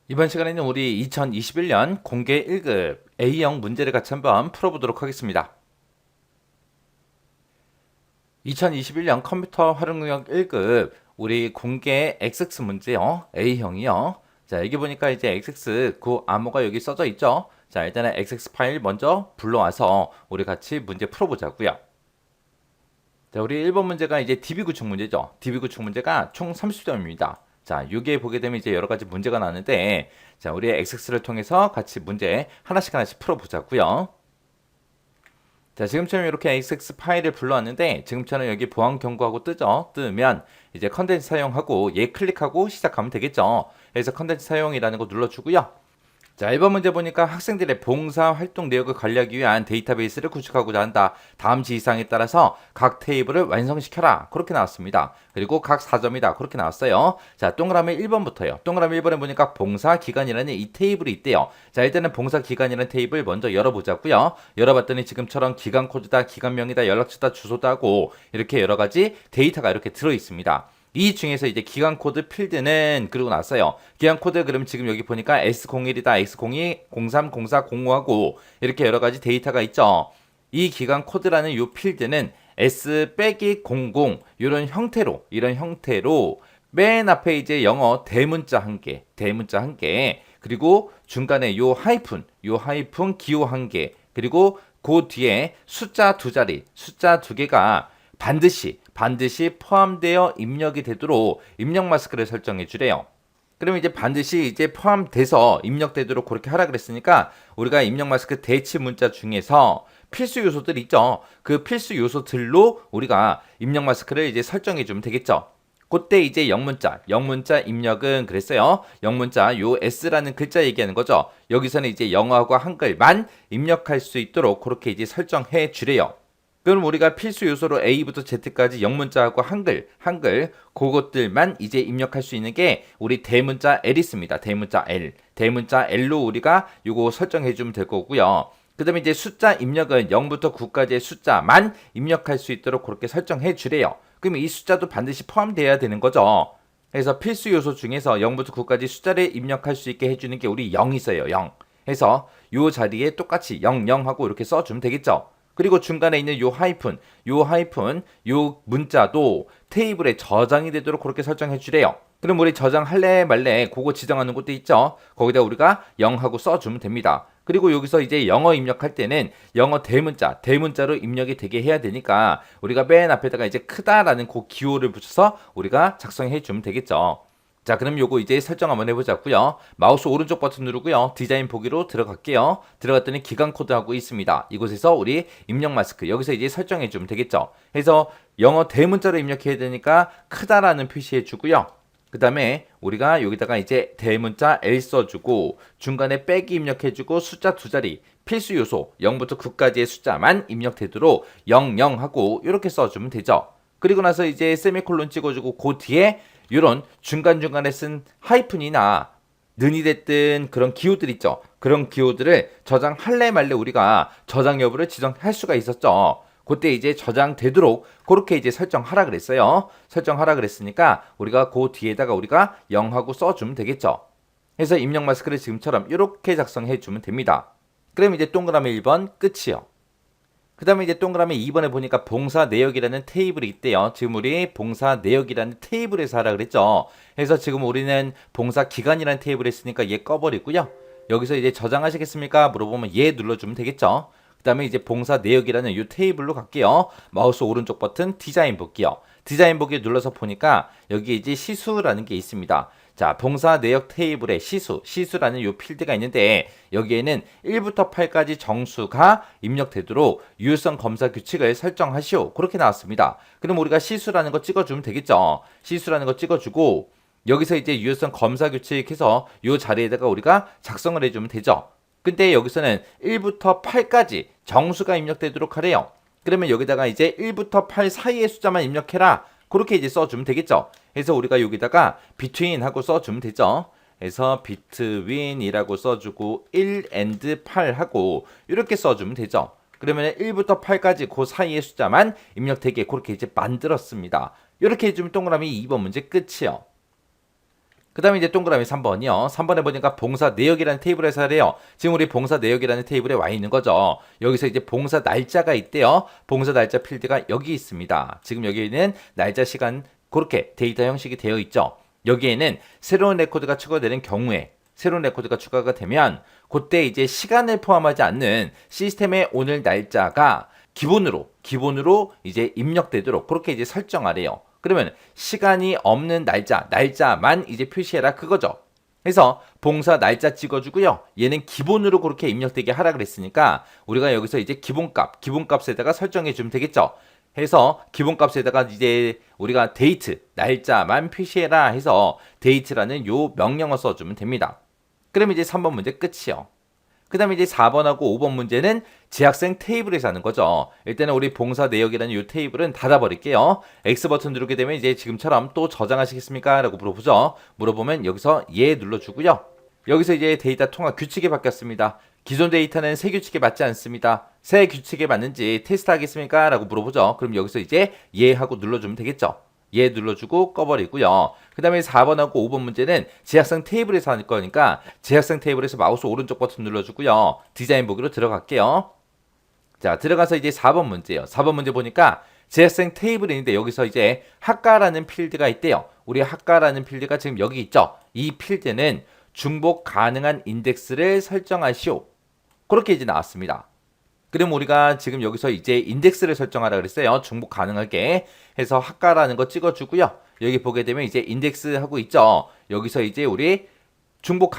이번 시간에는 우리 2021년 공개 1급 A형 문제를 같이 한번 풀어보도록 하겠습니다. 2021년 컴퓨터 활용능력 1급 우리 공개 XX 문제요. A형이요. 자, 여기 보니까 이제 XX 그 암호가 여기 써져 있죠. 자, 일단은 XX 파일 먼저 불러와서 우리 같이 문제 풀어보자고요. 자, 우리 1번 문제가 이제 DB 구축 문제죠. DB 구축 문제가 총 30점입니다. 자, 여기에 보게 되면 이제 여러 가지 문제가 나는데, 자, 우리 XX를 통해서 같이 문제 하나씩 풀어보자고요. 자, 지금처럼 이렇게 XX 파일을 불러왔는데, 지금처럼 여기 보안 경고하고 뜨죠? 뜨면 이제 컨텐츠 사용하고 얘 클릭하고 시작하면 되겠죠? 그래서 컨텐츠 사용이라는 거 눌러주고요. 자, 1번 문제 보니까 학생들의 봉사 활동 내역을 관리하기 위한 데이터베이스를 구축하고자 한다. 다음 지시사항에 따라서 각 테이블을 완성시켜라. 그렇게 나왔습니다. 그리고 각 4점이다. 그렇게 나왔어요. 자, 동그라미 1번부터요. 동그라미 1번에 보니까 봉사 기간이라는 이 테이블이 있대요. 자, 일단은 봉사 기간이라는 테이블 먼저 열어보자고요. 열어봤더니 지금처럼 기간 코드다, 기간명이다, 연락처다, 주소다 하고 이렇게 여러 가지 데이터가 이렇게 들어있습니다. 이 중에서 이제 기간 코드 필드는 그러고 났어요. 기간 코드 그럼 지금 여기 보니까 S01이다, S02, 03, 04, 05하고 이렇게 여러 가지 데이터가 있죠. 이 기간 코드라는 이 필드는 S-00 이런 형태로 맨 앞에 이제 영어 대문자 한 개, 대문자 한 개, 그리고 중간에 요 하이픈 기호 한 개, 그리고 그 뒤에 숫자 두 자리, 숫자 두 개가 반드시 포함되어 입력이 되도록 입력 마스크를 설정해 주래요. 그러면 이제 반드시 이제 포함돼서 입력되도록 그렇게 하라 그랬으니까 우리가 입력 마스크 대치 문자 중에서 필수 요소들 있죠. 그 필수 요소들로 우리가 입력 마스크를 이제 설정해 주면 되겠죠. 그때 이제 영문자 입력은 그랬어요. 영문자 요 S라는 글자 얘기하는 거죠. 여기서는 이제 영어하고 한글만 입력할 수 있도록 그렇게 이제 설정해 주래요. 그럼 우리가 필수 요소로 A부터 Z까지 영문자하고 한글 그것들만 이제 입력할 수 있는 게 우리 대문자 L 있습니다. 대문자 L로 우리가 요거 설정해 주면 될 거고요. 그 다음에 이제 숫자 입력은 0부터 9까지의 숫자만 입력할 수 있도록 그렇게 설정해 주래요. 그럼 이 숫자도 반드시 포함돼야 되는 거죠. 그래서 필수 요소 중에서 0부터 9까지 숫자를 입력할 수 있게 해주는 게 우리 0이 있어요. 0. 해서 요 자리에 똑같이 00 하고 이렇게 써주면 되겠죠. 그리고 중간에 있는 요 하이픈, 요 문자도 테이블에 저장이 되도록 그렇게 설정해 주래요. 그럼 우리 저장할래 말래 그거 지정하는 것도 있죠. 거기다 우리가 0하고 써주면 됩니다. 그리고 여기서 이제 영어 입력할 때는 영어 대문자로 입력이 되게 해야 되니까 우리가 맨 앞에다가 이제 크다라는 그 기호를 붙여서 우리가 작성해 주면 되겠죠. 자, 그럼 요거 이제 설정 한번 해보자고요. 마우스 오른쪽 버튼 누르고요. 디자인 보기로 들어갈게요. 들어갔더니 기간 코드하고 있습니다. 이곳에서 우리 입력 마스크 여기서 이제 설정해주면 되겠죠. 그래서 영어 대문자로 입력해야 되니까 크다라는 표시해 주고요. 그 다음에 우리가 여기다가 이제 대문자 L 써주고 중간에 빼기 입력해주고 숫자 두 자리 필수 요소 0부터 9까지의 숫자만 입력되도록 00 하고 이렇게 써주면 되죠. 그리고 나서 이제 세미콜론 찍어주고 그 뒤에 이런 중간중간에 쓴 하이픈이나 는이 됐든 그런 기호들 있죠. 그런 기호들을 저장할래 말래 우리가 저장 여부를 지정할 수가 있었죠. 그때 이제 저장되도록 그렇게 이제 설정하라 그랬어요. 설정하라 그랬으니까 우리가 그 뒤에다가 우리가 0하고 써주면 되겠죠. 그래서 입력 마스크를 지금처럼 이렇게 작성해 주면 됩니다. 그럼 이제 동그라미 1번 끝이요. 그 다음에 이제 동그라미 2번에 보니까 봉사 내역이라는 테이블이 있대요. 지금 우리 봉사 내역이라는 테이블에서 하라 그랬죠. 그래서 지금 우리는 봉사 기간이라는 테이블에 있으니까 얘 꺼버리고요. 여기서 이제 저장하시겠습니까? 물어보면 얘 눌러주면 되겠죠. 그 다음에 이제 봉사 내역이라는 이 테이블로 갈게요. 마우스 오른쪽 버튼 디자인 볼게요. 디자인 보기 눌러서 보니까 여기 이제 시수라는 게 있습니다. 자, 봉사 내역 테이블에 시수라는 요 필드가 있는데 여기에는 1부터 8까지 정수가 입력되도록 유효성 검사 규칙을 설정하시오. 그렇게 나왔습니다. 그럼 우리가 시수라는 거 찍어주면 되겠죠. 시수라는 거 찍어주고 여기서 이제 유효성 검사 규칙 해서 요 자리에다가 우리가 작성을 해주면 되죠. 근데 여기서는 1부터 8까지 정수가 입력되도록 하래요. 그러면 여기다가 이제 1부터 8 사이의 숫자만 입력해라. 그렇게 이제 써주면 되겠죠. 그래서 우리가 여기다가 between 하고 써주면 되죠. 그래서 between이라고 써주고 1 and 8 하고 이렇게 써주면 되죠. 그러면 1부터 8까지 그 사이의 숫자만 입력되게 그렇게 이제 만들었습니다. 이렇게 해주면 동그라미 2번 문제 끝이요. 그 다음에 이제 동그라미 3번이요. 3번에 보니까 봉사 내역이라는 테이블에서 하래요. 지금 우리 봉사 내역이라는 테이블에 와 있는 거죠. 여기서 이제 봉사 날짜가 있대요. 봉사 날짜 필드가 여기 있습니다. 지금 여기에는 날짜, 시간 그렇게 데이터 형식이 되어 있죠. 여기에는 새로운 레코드가 추가되는 경우에 새로운 레코드가 추가가 되면 그때 이제 시간을 포함하지 않는 시스템의 오늘 날짜가 기본으로 이제 입력되도록 그렇게 이제 설정하래요. 그러면 시간이 없는 날짜만 이제 표시해라 그거죠. 그래서 봉사 날짜 찍어주고요. 얘는 기본으로 그렇게 입력되게 하라 그랬으니까 우리가 여기서 이제 기본값에다가 설정해 주면 되겠죠. 해서 기본값에다가 이제 우리가 데이트, 날짜만 표시해라 해서 데이트라는 요 명령어 써주면 됩니다. 그럼 이제 3번 문제 끝이요. 그 다음에 이제 4번하고 5번 문제는 재학생 테이블에서 하는 거죠. 일단은 우리 봉사 내역이라는 이 테이블은 닫아버릴게요. X 버튼 누르게 되면 이제 지금처럼 또 저장하시겠습니까? 라고 물어보죠. 물어보면 여기서 예 눌러주고요. 여기서 이제 데이터 통합 규칙이 바뀌었습니다. 기존 데이터는 새 규칙에 맞지 않습니다. 새 규칙에 맞는지 테스트 하겠습니까? 라고 물어보죠. 그럼 여기서 이제 예 하고 눌러주면 되겠죠. 예 눌러주고 꺼버리고요. 그 다음에 4번하고 5번 문제는 재학생 테이블에서 할 거니까 재학생 테이블에서 마우스 오른쪽 버튼 눌러주고요. 디자인 보기로 들어갈게요. 자, 들어가서 이제 4번 문제예요. 4번 문제 보니까 재학생 테이블이 있는데 여기서 이제 학과라는 필드가 있대요. 우리 학과라는 필드가 지금 여기 있죠. 이 필드는 중복 가능한 인덱스를 설정하시오. 그렇게 이제 나왔습니다. 그럼 우리가 지금 여기서 이제 인덱스를 설정하라 그랬어요. 중복 가능하게 해서 학과라는 거 찍어주고요. 여기 보게 되면 이제 인덱스 하고 있죠. 여기서 이제 우리 중복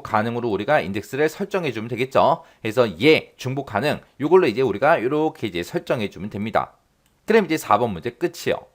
가능으로 우리가 인덱스를 설정해 주면 되겠죠. 그래서 예, 중복 가능 이걸로 이제 우리가 이렇게 이제 설정해 주면 됩니다. 그럼 이제 4번 문제 끝이요.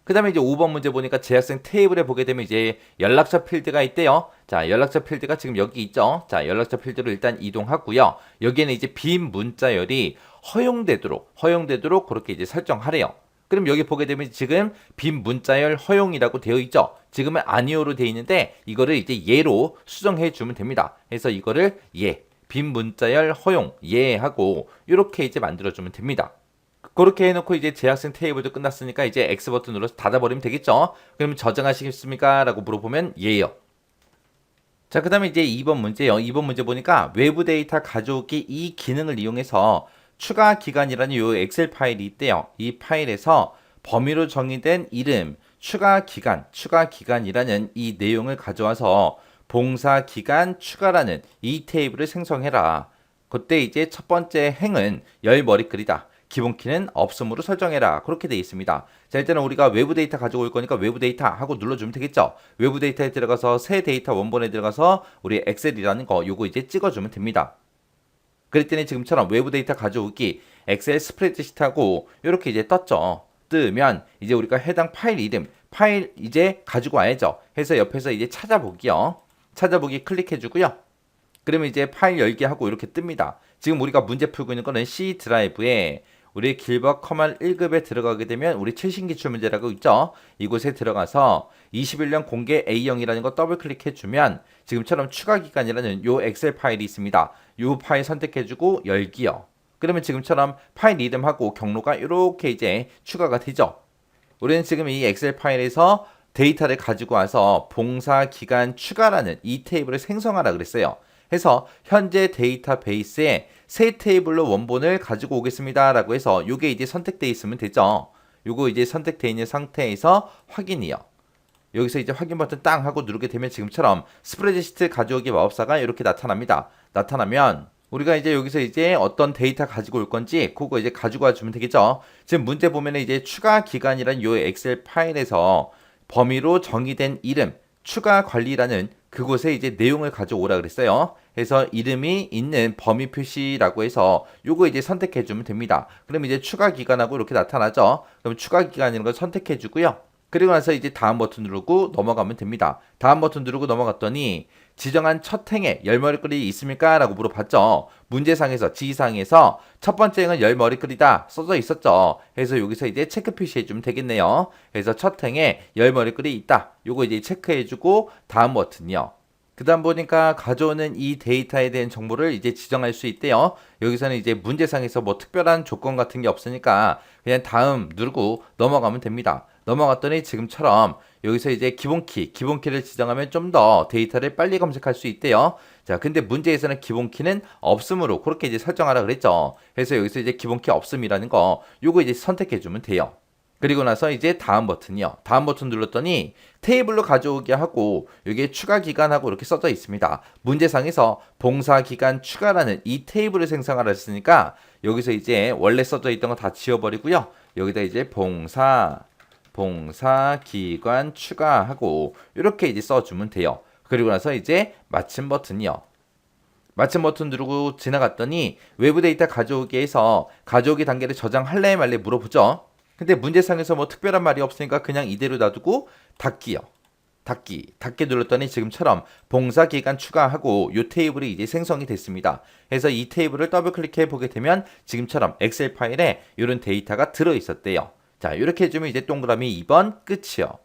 그 다음에 이제 5번 문제 보니까 재학생 테이블에 보게 되면 이제 연락처 필드가 있대요. 자, 연락처 필드가 지금 여기 있죠. 자, 연락처 필드로 일단 이동하고요. 여기에는 이제 빈 문자열이 허용되도록 그렇게 이제 설정하래요. 그럼 여기 보게 되면 지금 빈 문자열 허용이라고 되어 있죠. 지금은 아니오로 되어 있는데 이거를 이제 예로 수정해 주면 됩니다. 그래서 이거를 예, 빈 문자열 허용 예 하고 이렇게 이제 만들어 주면 됩니다. 그렇게 해놓고 이제 재학생 테이블도 끝났으니까 이제 X 버튼 눌러서 닫아버리면 되겠죠. 그러면 저장하시겠습니까? 라고 물어보면 예요. 자, 그 다음에 이제 2번 문제요. 2번 문제 보니까 외부 데이터 가져오기 이 기능을 이용해서 추가 기간이라는 요 엑셀 파일이 있대요. 이 파일에서 범위로 정의된 이름, 추가 기간이라는 이 내용을 가져와서 봉사 기간 추가라는 이 테이블을 생성해라. 그때 이제 첫 번째 행은 열 머리글이다. 기본 키는 없음으로 설정해라. 그렇게 되어 있습니다. 자, 일단은 우리가 외부 데이터 가지고 올 거니까 외부 데이터 하고 눌러주면 되겠죠. 외부 데이터에 들어가서 새 데이터 원본에 들어가서 우리 엑셀이라는 거 요거 이제 찍어주면 됩니다. 그랬더니 지금처럼 외부 데이터 가져오기 엑셀 스프레드시트하고 이렇게 이제 떴죠. 뜨면 이제 우리가 해당 파일 이름, 파일 이제 가지고 와야죠. 해서 옆에서 이제 찾아보기요. 찾아보기 클릭해주고요. 그러면 이제 파일 열기 하고 이렇게 뜹니다. 지금 우리가 문제 풀고 있는 거는 C 드라이브에 우리 길버 커말 1급에 들어가게 되면 우리 최신 기출 문제라고 있죠. 이곳에 들어가서 21년 공개 A형이라는 거 더블 클릭해 주면 지금처럼 추가 기간이라는 요 엑셀 파일이 있습니다. 요 파일 선택해 주고 열기요. 그러면 지금처럼 파일 이름하고 경로가 이렇게 이제 추가가 되죠. 우리는 지금 이 엑셀 파일에서 데이터를 가지고 와서 봉사 기간 추가라는 이 테이블을 생성하라 그랬어요. 해서 현재 데이터베이스에 새 테이블로 원본을 가지고 오겠습니다 라고 해서 요게 이제 선택되어 있으면 되죠. 요거 이제 선택되어 있는 상태에서 확인이요. 여기서 이제 확인 버튼 땅 하고 누르게 되면 지금처럼 스프레드시트 가져오기 마법사가 이렇게 나타납니다. 나타나면 우리가 이제 여기서 이제 어떤 데이터 가지고 올 건지 그거 이제 가지고 와주면 되겠죠. 지금 문제 보면은 이제 추가 기간이란 요 엑셀 파일에서 범위로 정의된 이름, 추가 관리라는 그곳에 이제 내용을 가져오라 그랬어요. 그래서 이름이 있는 범위 표시라고 해서 요거 이제 선택해 주면 됩니다. 그럼 이제 추가 기간하고 이렇게 나타나죠. 그럼 추가 기간이라는 걸 선택해 주고요. 그리고 나서 이제 다음 버튼 누르고 넘어가면 됩니다. 다음 버튼 누르고 넘어갔더니 지정한 첫 행에 열 머리글이 있습니까? 라고 물어봤죠. 문제상에서 지시사항에서 첫 번째 행은 열 머리글이다 써져 있었죠. 그래서 여기서 이제 체크 표시해 주면 되겠네요. 그래서 첫 행에 열 머리글이 있다. 요거 이제 체크해 주고 다음 버튼이요. 그 다음 보니까 가져오는 이 데이터에 대한 정보를 이제 지정할 수 있대요. 여기서는 이제 문제상에서 뭐 특별한 조건 같은 게 없으니까 그냥 다음 누르고 넘어가면 됩니다. 넘어갔더니 지금처럼 여기서 이제 기본키를 지정하면 좀 더 데이터를 빨리 검색할 수 있대요. 자, 근데 문제에서는 기본키는 없음으로 그렇게 이제 설정하라 그랬죠. 그래서 여기서 이제 기본키 없음이라는 거 요거 이제 선택해 주면 돼요. 그리고 나서 이제 다음 버튼이요. 다음 버튼 눌렀더니 테이블로 가져오게 하고 여기에 추가 기간하고 이렇게 써져 있습니다. 문제상에서 봉사 기간 추가라는 이 테이블을 생성하라 했으니까 여기서 이제 원래 써져 있던 거 다 지워버리고요. 여기다 이제 봉사 기간 추가하고 이렇게 이제 써주면 돼요. 그리고 나서 이제 마침 버튼이요. 마침 버튼 누르고 지나갔더니 외부 데이터 가져오기 해서 가져오기 단계를 저장할래 말래 물어보죠. 근데 문제상에서 뭐 특별한 말이 없으니까 그냥 이대로 놔두고 닫기요. 닫기 눌렀더니 지금처럼 봉사 기간 추가하고 이 테이블이 이제 생성이 됐습니다. 그래서 이 테이블을 더블 클릭해 보게 되면 지금처럼 엑셀 파일에 이런 데이터가 들어 있었대요. 자, 이렇게 해주면 이제 동그라미 2번 끝이요.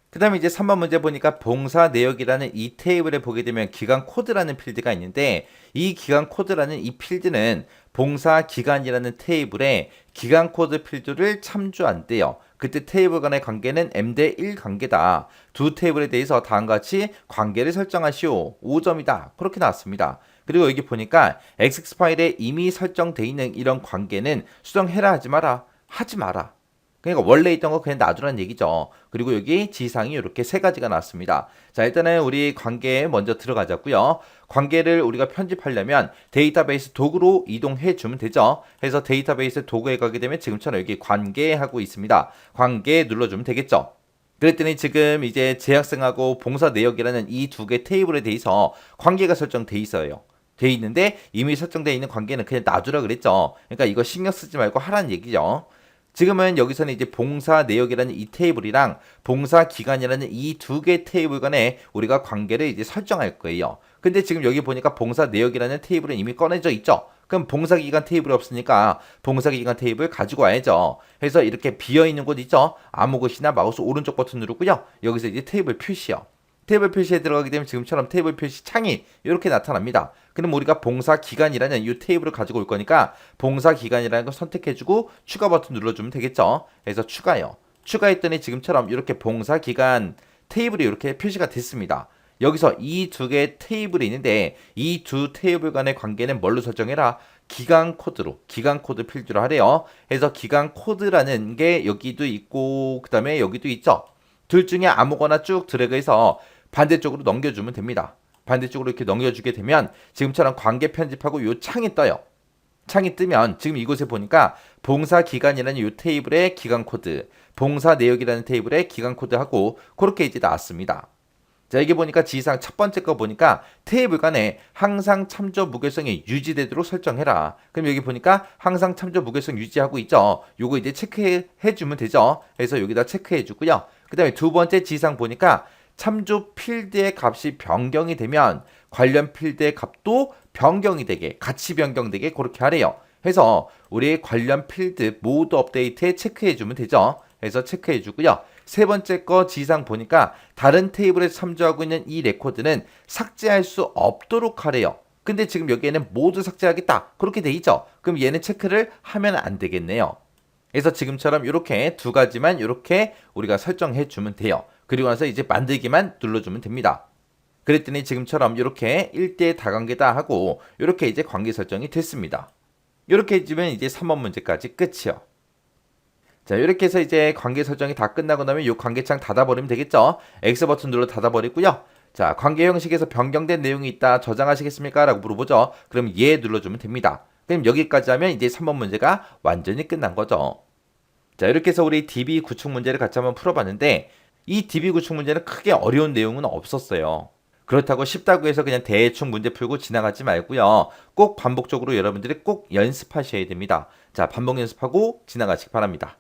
그 다음에 이제 3번 문제 보니까 봉사 내역이라는 이 테이블에 보게 되면 기간 코드라는 필드가 있는데 이 기간 코드라는 이 필드는 봉사 기간이라는 테이블에 기간 코드 필드를 참조한대요. 그때 테이블 간의 관계는 m/1 관계다. 두 테이블에 대해서 다음과 같이 관계를 설정하시오. 5점이다. 그렇게 나왔습니다. 그리고 여기 보니까 XX 파일에 이미 설정되어 있는 이런 관계는 수정해라 하지 마라. 그러니까 원래 있던 거 그냥 놔두라는 얘기죠. 그리고 여기 지상이 이렇게 세 가지가 나왔습니다. 자, 일단은 우리 관계에 먼저 들어가자고요. 관계를 우리가 편집하려면 데이터베이스 도구로 이동해 주면 되죠. 그래서 데이터베이스 도구에 가게 되면 지금처럼 여기 관계하고 있습니다. 관계 눌러주면 되겠죠. 그랬더니 지금 이제 재학생하고 봉사 내역이라는 이 두 개 테이블에 대해서 관계가 설정돼 있어요. 돼 있는데 이미 설정되어 있는 관계는 그냥 놔두라 그랬죠. 그러니까 이거 신경 쓰지 말고 하라는 얘기죠. 지금은 여기서는 이제 봉사 내역이라는 이 테이블이랑 봉사 기간이라는 이 두 개 테이블 간에 우리가 관계를 이제 설정할 거예요. 근데 지금 여기 보니까 봉사 내역이라는 테이블은 이미 꺼내져 있죠. 그럼 봉사 기간 테이블이 없으니까 봉사 기간 테이블 가지고 와야죠. 그래서 이렇게 비어 있는 곳 있죠. 아무 곳이나 마우스 오른쪽 버튼 누르고요. 여기서 이제 테이블 표시요. 테이블 표시에 들어가게 되면 지금처럼 테이블 표시 창이 이렇게 나타납니다. 그럼 우리가 봉사 기간이라는 이 테이블을 가지고 올 거니까 봉사 기간이라는 걸 선택해주고 추가 버튼 눌러주면 되겠죠. 그래서 추가요. 추가했더니 지금처럼 이렇게 봉사 기간 테이블이 이렇게 표시가 됐습니다. 여기서 이 두 개의 테이블이 있는데 이 두 테이블 간의 관계는 뭘로 설정해라? 기간 코드 필드로 하래요. 그래서 기간 코드라는 게 여기도 있고 그 다음에 여기도 있죠. 둘 중에 아무거나 쭉 드래그해서 반대쪽으로 넘겨주면 됩니다. 반대쪽으로 이렇게 넘겨주게 되면 지금처럼 관계 편집하고 요 창이 떠요. 창이 뜨면 지금 이곳에 보니까 봉사 기간이라는 요 테이블의 기간 코드, 봉사 내역이라는 테이블의 기간 코드하고 그렇게 이제 나왔습니다. 자, 이게 보니까 지상 첫 번째 거 보니까 테이블 간에 항상 참조 무결성이 유지되도록 설정해라. 그럼 여기 보니까 항상 참조 무결성 유지하고 있죠. 요거 이제 체크해 주면 되죠. 그래서 여기다 체크해 주고요. 그 다음에 두 번째 지상 보니까 참조 필드의 값이 변경이 되면 관련 필드의 값도 변경이 되게 같이 변경되게 그렇게 하래요. 그래서 우리 관련 필드 모드 업데이트에 체크해 주면 되죠. 그래서 체크해 주고요. 세 번째 거 지상 보니까 다른 테이블에 참조하고 있는 이 레코드는 삭제할 수 없도록 하래요. 근데 지금 여기에는 모두 삭제하겠다 그렇게 돼 있죠. 그럼 얘는 체크를 하면 안 되겠네요. 그래서 지금처럼 이렇게 두 가지만 이렇게 우리가 설정해 주면 돼요. 그리고 나서 이제 만들기만 눌러주면 됩니다. 그랬더니 지금처럼 이렇게 1대 다관계다 하고 이렇게 이제 관계 설정이 됐습니다. 이렇게 해주면 이제 3번 문제까지 끝이요. 자, 이렇게 해서 이제 관계 설정이 다 끝나고 나면 이 관계창 닫아버리면 되겠죠. X 버튼 눌러 닫아버리고요. 자, 관계 형식에서 변경된 내용이 있다. 저장하시겠습니까? 라고 물어보죠. 그럼 예 눌러주면 됩니다. 그럼 여기까지 하면 이제 3번 문제가 완전히 끝난 거죠. 자, 이렇게 해서 우리 DB 구축 문제를 같이 한번 풀어봤는데 이 DB 구축 문제는 크게 어려운 내용은 없었어요. 그렇다고 쉽다고 해서 그냥 대충 문제 풀고 지나가지 말고요. 꼭 반복적으로 여러분들이 꼭 연습하셔야 됩니다. 자, 반복 연습하고 지나가시기 바랍니다.